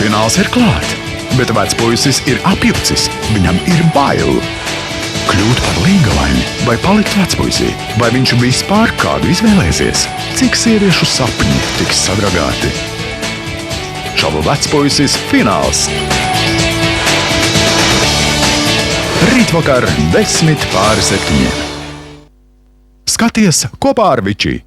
Fināls ir klāt, bet vecpuisis ir apjucis, viņam ir bail. Kļūt par līgavaini vai palikt vecpuisī, vai viņš vispār kādu izvēlēsies? Cik sieviešu sapņi tiks sadragāti? Šovu vecpuisis fināls. Rītvakar 6:10. Skaties kopā ar Vičī.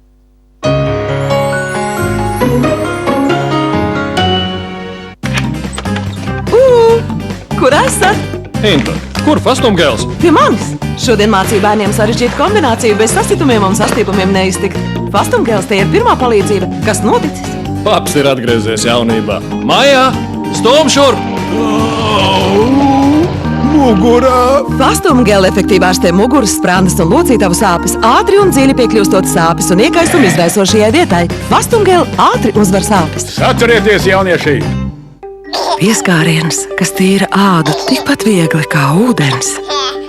Kur esat? Inta, kur fastumgēls? Pie manis! Šodien mācīju bērniem sarežģītu kombināciju bez sasitumiem un sastiepumiem neiztikt. Fastumgēls te ir pirmā palīdzība. Kas noticis? Paps ir atgriezies jaunībā. Mājā! Stom šurp! Mugurā! Fastumgēl efektīvi ārstē muguras, sprandas un locītavu sāpes, ātri un dziļi piekļūstot sāpes un iekaistumu izraisošajai vietai. Fastumgēl ātri uzvar sāpes. Atcerieties, jaunieši! Pieskārienas, kas tīra ādu tikpat viegli kā ūdens.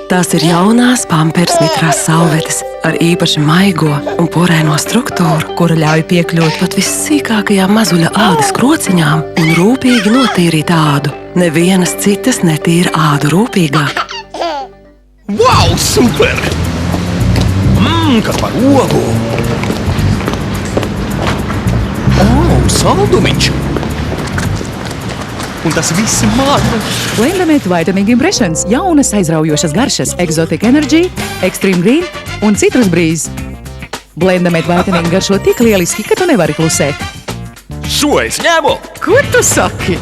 Tās ir jaunās Pampers mitrās salvetes ar īpaši maigo un porēno struktūru, kura ļauj piekļūt pat vissīkākajām mazuļa ādas krociņām un rūpīgi notīrīt ādu. Nevienas citas netīra ādu rūpīgāk. Wow, super! Kas par ogu! Saldumiņš! Un tas viss man! Blendamed Vitamin Impressions, jaunas aizraujošas garšas, Exotic Energy, Extreme Green un Citrus Breeze. Blendamed Vitamin garšo tik lieliski, ka tu nevari klusēt. Šo es ņemu! Ko tu saki?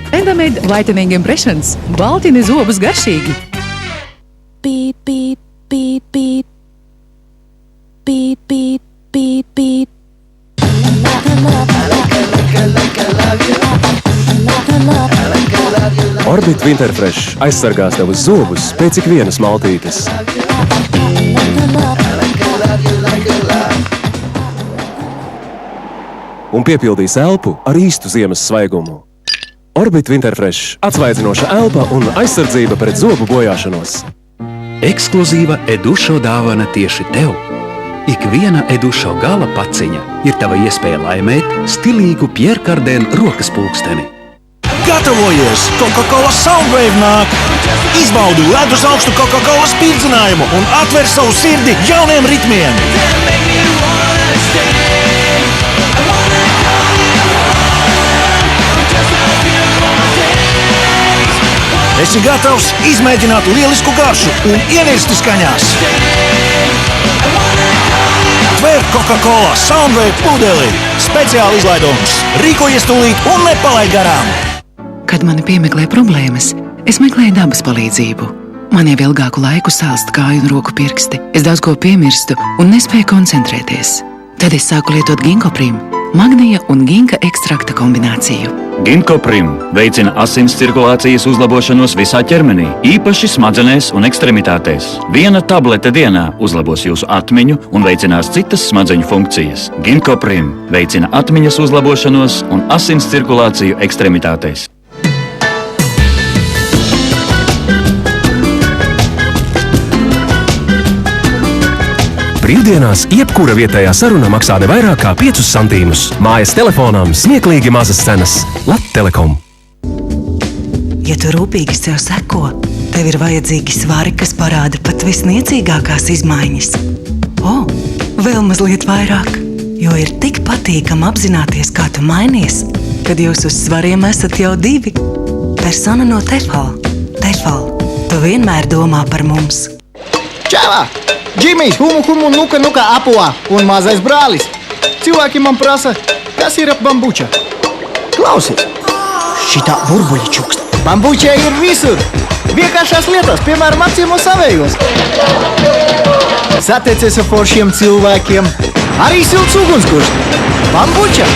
Blendamed Vitamin Impressions, baltini zobus garšīgi. Beep, beep, beep, beep. Beep, beep, beep, beep. Orbit Winterfresh aizsargās tavus zobus pēc ikvienas maltītes. Un piepildīs elpu ar īstu ziemas svaigumu. Orbit Winterfresh – atsvaidzinoša elpa un aizsardzība pret zobu bojāšanos. Ekskluzīva Edušo dāvana tieši tev. Ikviena Edušo gala paciņa ir tava iespēja laimēt stilīgu Pierre Cardin rokas pulksteni. Gatavojies! Coca-Cola Soundwave nāk! Izbaudi ledus augstu Coca-Cola spīdzinājumu un atver savu sirdi jauniem ritmiem! Esi gatavs izmēģināt lielisku garšu un ienirsti skaņās! Tver Coca-Cola Soundwave pudeli! Speciāli izlaidums! Rīkojies tūlīt un nepalaid garām! Kad mani piemeklē problēmas, es meklēju dabas palīdzību. Man jau ilgāku laiku sālst kāju un roku pirksti. Es daudz ko piemirstu un nespēju koncentrēties. Tad es sāku lietot Ginkgo Prim, magnija un ginka ekstrakta kombināciju. Ginkgo Prim veicina asins cirkulācijas uzlabošanos visā ķermenī, īpaši smadzenēs un ekstremitātēs. Viena tablete dienā uzlabos jūsu atmiņu un veicinās citas smadzeņu funkcijas. Ginkgo Prim veicina atmiņas uzlabošanos un asins cirkulāciju ekstremitātēs. Brīvdienās jebkura vietējā saruna maksā ne vairāk kā 5 centīmus. Mājas telefonām smieklīgi mazas cenas. Lat-Telekom. Ja tu rūpīgi sev seko, tev ir vajadzīgi svari, kas parāda pat visniecīgākās izmaiņas. Vēl mazliet vairāk, jo ir tik patīkami apzināties, kā tu mainies, kad jūs uz svariem esat jau 2. Persona no Tefal. Tefal, tu vienmēr domā par mums. Čāvā! Džimijs, humu, nuka, apua un mazais brālis. Cilvēki man prasa, kas ir bambuča. Klausies, šitā burbuļi čukst. Bambuča ir visur. Vienkāršās lietās, piemēram, acīm un savējos. Satiecies ar foršiem cilvēkiem. Arī silts ugunskurs. Bambuča.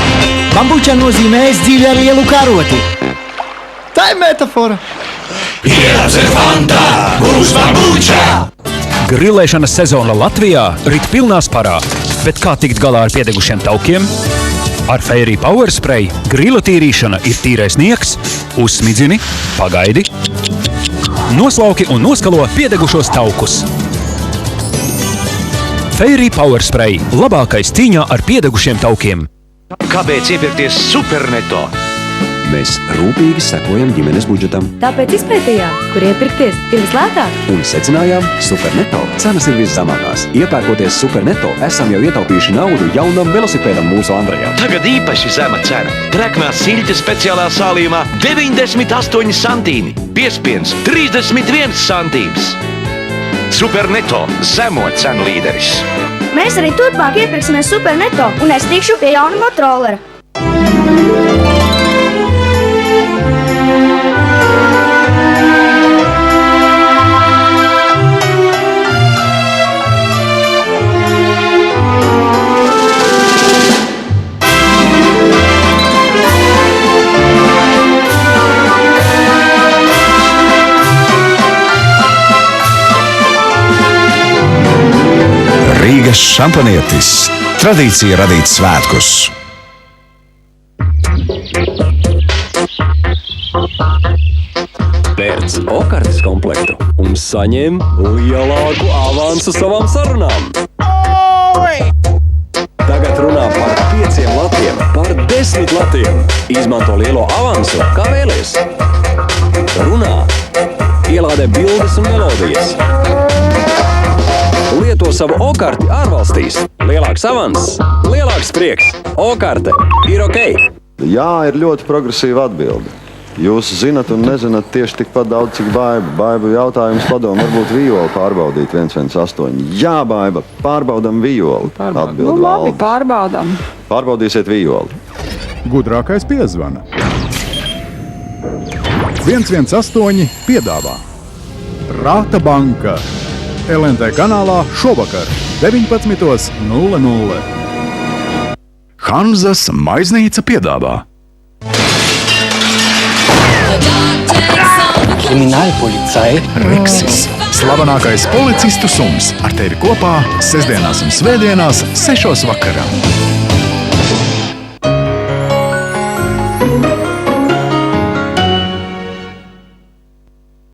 Bambuča nozīmē ēst dzīvi ar lielu karoti. Tā ir metafora. Pieredze Fanta! Būs bambuča! Grilēšanas sezona Latvijā rit pilnā sparā, bet kā tikt galā ar piedegušiem taukiem? Ar Fairy Power Spray grilu tīrīšana ir tīrais nieks, uzsmidzini, pagaidi, noslauki un noskalo piedegušos taukus. Fairy Power Spray – labākais cīņā ar piedegušiem taukiem. Kāpēc iepirkties Superneto? Mēs rūpīgi sekojam ģimenes budžetam Tāpēc izpētījām, kur iepirkties ir vislētāk. un secinājām, Superneto cenas ir viszemākās. Iepērkoties Superneto, esam jau ietaupījuši naudu jaunam velosipēdam mūsu Andrejam. Tagad īpaši zema cena. Treknās siļķes speciālā sālījumā 98 centīmi, piespiens 31 centīms. Superneto zemo cenu līderis. Mēs arī turpmāk iepirksimies Superneto, un es tikšu pie jauna motorolera. Rīgas šampanietis. Tradīcija radīt svētkus. Pērc okartes komplektu un saņem lielāku avansu savām sarunām. Tagad runā par 5 latiem, par 10 latiem. Izmanto lielo avansu, kā vēlies. Runā, ielādē bildes un melodijas. Lieto savu okarti ārvalstīs. Lielāks avans, lielāks prieks. Okarte ir ok. Jā, ir ļoti progresīva atbilde. Jūs zinat un nezināt tieši tikpat daudz, cik Baiba. Baiba jautājums padomu, varbūt vijoli pārbaudīt 118. Jā, Baiba, pārbaudam vijoli. Atbild Valde. Pārbaudām. Pārbaudīsiet vijoli. Gudrākais piezvana. 118 piedāvā Rāta banka LNT kanālā šovakar 19:00. Hanzas maiznīca piedāvā Kriminālpolicija. Reksis, slavenākais policistu suns ar tevi kopā sestdienās un svētdienās 6 vakarā.